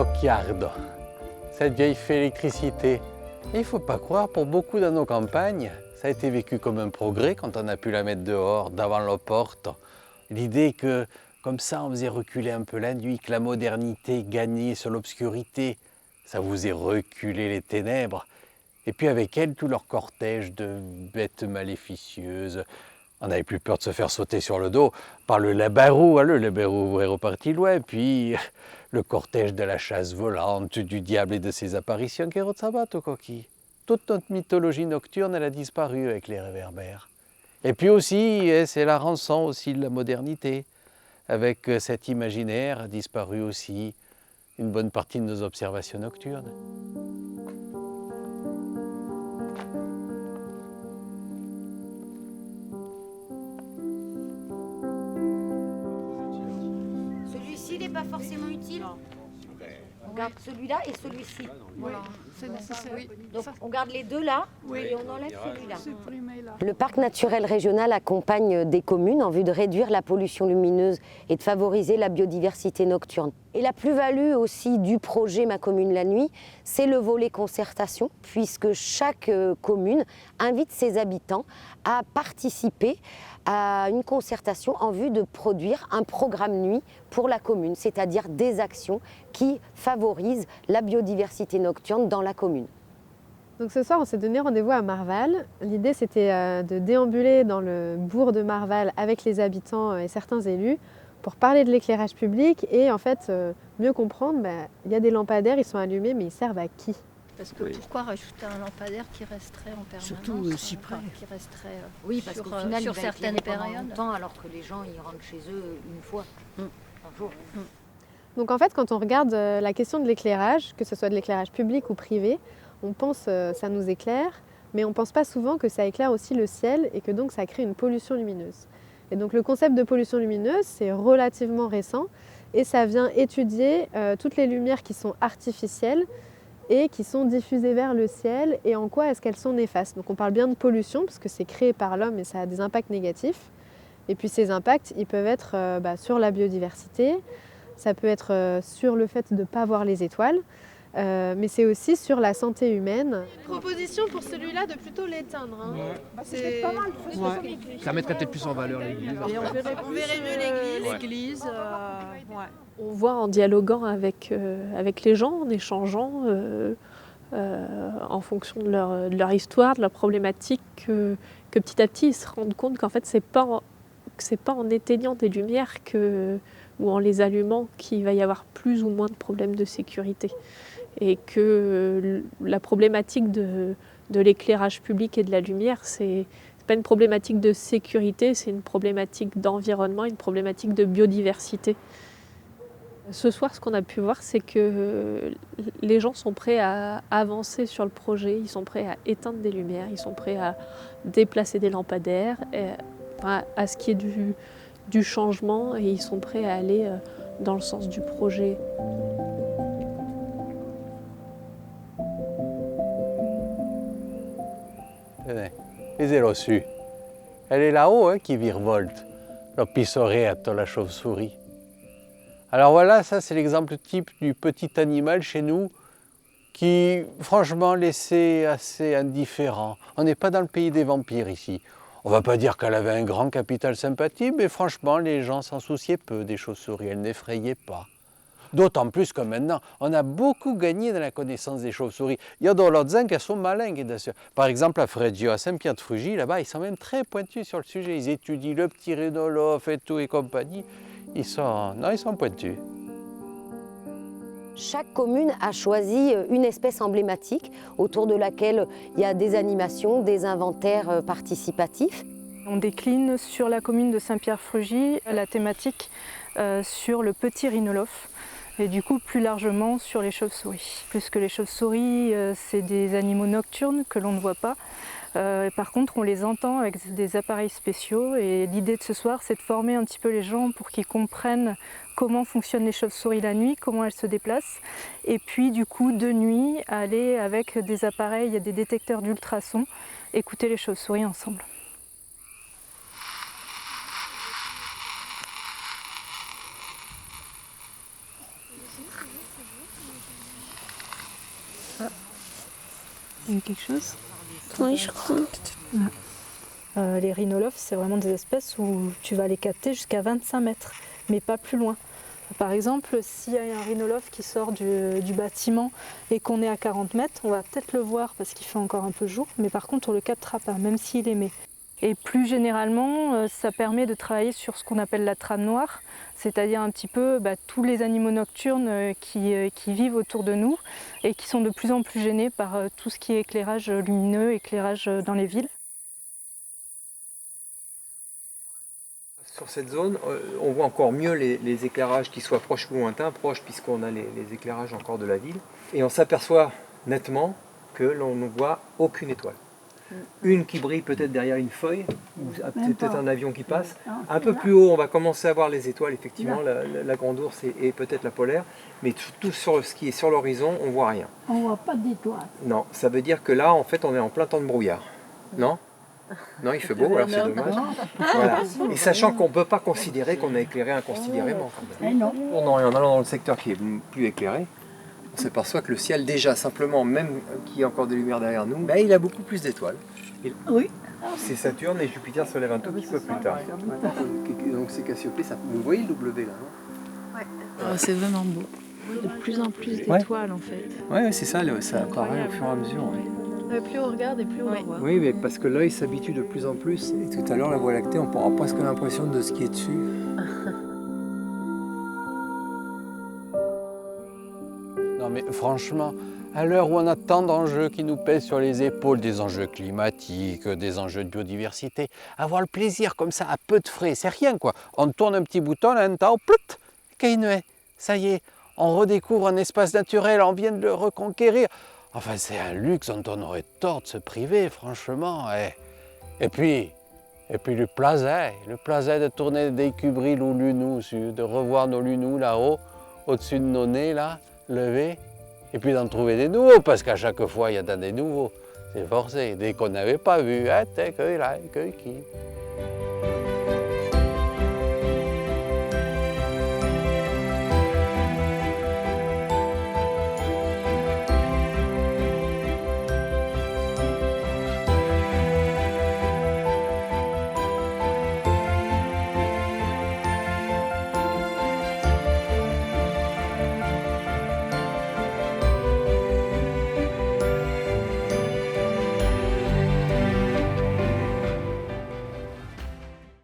Stockyard, cette vieille fée électricité. Il ne faut pas croire, pour beaucoup dans nos campagnes, ça a été vécu comme un progrès quand on a pu la mettre dehors, devant la porte. L'idée que, comme ça, on faisait reculer un peu la nuit, que la modernité gagnait sur l'obscurité, ça vous faisait reculer les ténèbres. Et puis avec elle, tout leur cortège de bêtes maléficieuses. On n'avait plus peur de se faire sauter sur le dos par le labarou. Le labarou est reparti loin. Puis le cortège de la chasse volante, du diable et de ses apparitions. Che rozzabato, coquille. Toute notre mythologie nocturne, elle a disparu avec les réverbères. Et puis aussi, c'est la rançon aussi de la modernité. Avec cet imaginaire a disparu aussi une bonne partie de nos observations nocturnes. Celui-ci n'est pas forcément utile. On garde celui-là et celui-ci. Voilà, c'est nécessaire. Oui. Donc on garde les deux là Oui. et on enlève celui-là. Le parc naturel régional accompagne des communes en vue de réduire la pollution lumineuse et de favoriser la biodiversité nocturne. Et la plus-value aussi du projet Ma commune la nuit, c'est le volet concertation, puisque chaque commune invite ses habitants à participer à une concertation en vue de produire un programme nuit pour la commune, c'est-à-dire des actions qui favorisent la biodiversité nocturne dans la commune. Donc ce soir, on s'est donné rendez-vous à Marval. L'idée, c'était de déambuler dans le bourg de Marval avec les habitants et certains élus pour parler de l'éclairage public et en fait mieux comprendre, il y a des lampadaires, ils sont allumés, mais ils servent à qui ? Parce que pourquoi rajouter un lampadaire qui resterait en permanence? Surtout si près. Qui resterait Oui, parce qu'au final, sur il va certaines éclairer pendant périodes. longtemps, alors que les gens, ils rentrent chez eux une fois par jour. Donc en fait, quand on regarde la question de l'éclairage, que ce soit de l'éclairage public ou privé, on pense ça nous éclaire, mais on ne pense pas souvent que ça éclaire aussi le ciel et que donc ça crée une pollution lumineuse. Et donc le concept de pollution lumineuse, c'est relativement récent et ça vient étudier toutes les lumières qui sont artificielles et qui sont diffusées vers le ciel et en quoi est-ce qu'elles sont néfastes. Donc on parle bien de pollution parce que c'est créé par l'homme et ça a des impacts négatifs. Et puis ces impacts, ils peuvent être sur la biodiversité, ça peut être sur le fait de ne pas voir les étoiles, mais c'est aussi sur la santé humaine. Proposition pour celui-là de plutôt l'éteindre. Hein. Ouais. C'est pas mal. Ouais. Ça mettrait peut-être plus en valeur l'église. Et on verrait mieux l'église. L'église, on voit en dialoguant avec les gens, en échangeant en fonction de leur histoire, de leur problématique, que petit à petit ils se rendent compte qu'en fait c'est pas en éteignant des lumières ou en les allumant qu'il va y avoir plus ou moins de problèmes de sécurité. Et que la problématique de l'éclairage public et de la lumière, c'est pas une problématique de sécurité, c'est une problématique d'environnement, une problématique de biodiversité. Ce soir, ce qu'on a pu voir, c'est que les gens sont prêts à avancer sur le projet, ils sont prêts à éteindre des lumières, ils sont prêts à déplacer des lampadaires, à ce qui est du changement, et ils sont prêts à aller dans le sens du projet. Les ai reçus. Elle est là-haut qui virevolte. Le pissoretto, la chauve-souris. Alors voilà, ça c'est l'exemple type du petit animal chez nous qui, franchement, laissait assez indifférent. On n'est pas dans le pays des vampires ici. On ne va pas dire qu'elle avait un grand capital sympathie, mais franchement, les gens s'en souciaient peu des chauves-souris. Elles n'effrayaient pas. D'autant plus que maintenant, on a beaucoup gagné dans la connaissance des chauves-souris. Il y a d'autres uns qui sont malins. Par exemple, à Frédio, à Saint-Pierre-de-Frugy, là-bas, ils sont même très pointus sur le sujet. Ils étudient le petit rhinolophe et tout et compagnie. Ils sont pointus. Chaque commune a choisi une espèce emblématique autour de laquelle il y a des animations, des inventaires participatifs. On décline sur la commune de Saint-Pierre-Frugy la thématique sur le petit rhinolophe et du coup plus largement sur les chauves-souris. Puisque les chauves-souris, c'est des animaux nocturnes que l'on ne voit pas. Par contre, on les entend avec des appareils spéciaux et l'idée de ce soir, c'est de former un petit peu les gens pour qu'ils comprennent comment fonctionnent les chauves-souris la nuit, comment elles se déplacent. Et puis du coup, de nuit, aller avec des appareils, des détecteurs d'ultrasons, écouter les chauves-souris ensemble. Il y a quelque chose? Oui, je crois. Les rhinolophes, c'est vraiment des espèces où tu vas les capter jusqu'à 25 mètres, mais pas plus loin. Par exemple, s'il y a un rhinolophe qui sort du bâtiment et qu'on est à 40 mètres, on va peut-être le voir parce qu'il fait encore un peu jour, mais par contre on ne le captera pas, même s'il émet. Et plus généralement, ça permet de travailler sur ce qu'on appelle la trame noire, c'est-à-dire un petit peu tous les animaux nocturnes qui vivent autour de nous et qui sont de plus en plus gênés par tout ce qui est éclairage lumineux, éclairage dans les villes. Sur cette zone, on voit encore mieux les éclairages, qu'ils soient proches ou lointains, proches puisqu'on a les éclairages encore de la ville. Et on s'aperçoit nettement que l'on ne voit aucune étoile. Une qui brille peut-être derrière une feuille, ou peut-être un avion qui passe. Un peu plus haut, on va commencer à voir les étoiles, effectivement, la grande ours et peut-être la polaire. Mais tout sur ce qui est sur l'horizon, on ne voit rien. On ne voit pas d'étoiles. Non, ça veut dire que là, en fait, on est en plein temps de brouillard. Non ? Non, il fait beau, alors c'est dommage. Voilà. Et sachant qu'on ne peut pas considérer qu'on a éclairé inconsidérément. Non. En allant dans le secteur qui est plus éclairé, on s'aperçoit que le ciel déjà, simplement, même qu'il y a encore des lumières derrière nous, il a beaucoup plus d'étoiles. Oui. C'est Saturne et Jupiter se lèvent un tout petit peu plus tard. Donc c'est Cassiopée, vous voyez le W là, non? C'est vraiment beau. De plus en plus d'étoiles en fait. Ouais, c'est ça, ça apparaît au fur et à mesure. Plus on regarde et plus on en voit. Oui, mais parce que l'œil s'habitue de plus en plus. Et tout à l'heure, la Voie lactée, on pourra presque l'impression de ce qui est dessus. Non mais franchement, à l'heure où on a tant d'enjeux qui nous pèsent sur les épaules, des enjeux climatiques, des enjeux de biodiversité, avoir le plaisir comme ça, à peu de frais, c'est rien quoi. On tourne un petit bouton, là, un temps, plout, Caïnoué, ça y est, on redécouvre un espace naturel, on vient de le reconquérir. Enfin, c'est un luxe dont on aurait tort de se priver, franchement. Et puis le plaisir de tourner des cubrils ou lunous, de revoir nos lunous là-haut, au-dessus de nos nez, là, levés, et puis d'en trouver des nouveaux, parce qu'à chaque fois, il y en a des nouveaux. C'est forcé. Dès qu'on n'avait pas vu, t'es que là, que qui.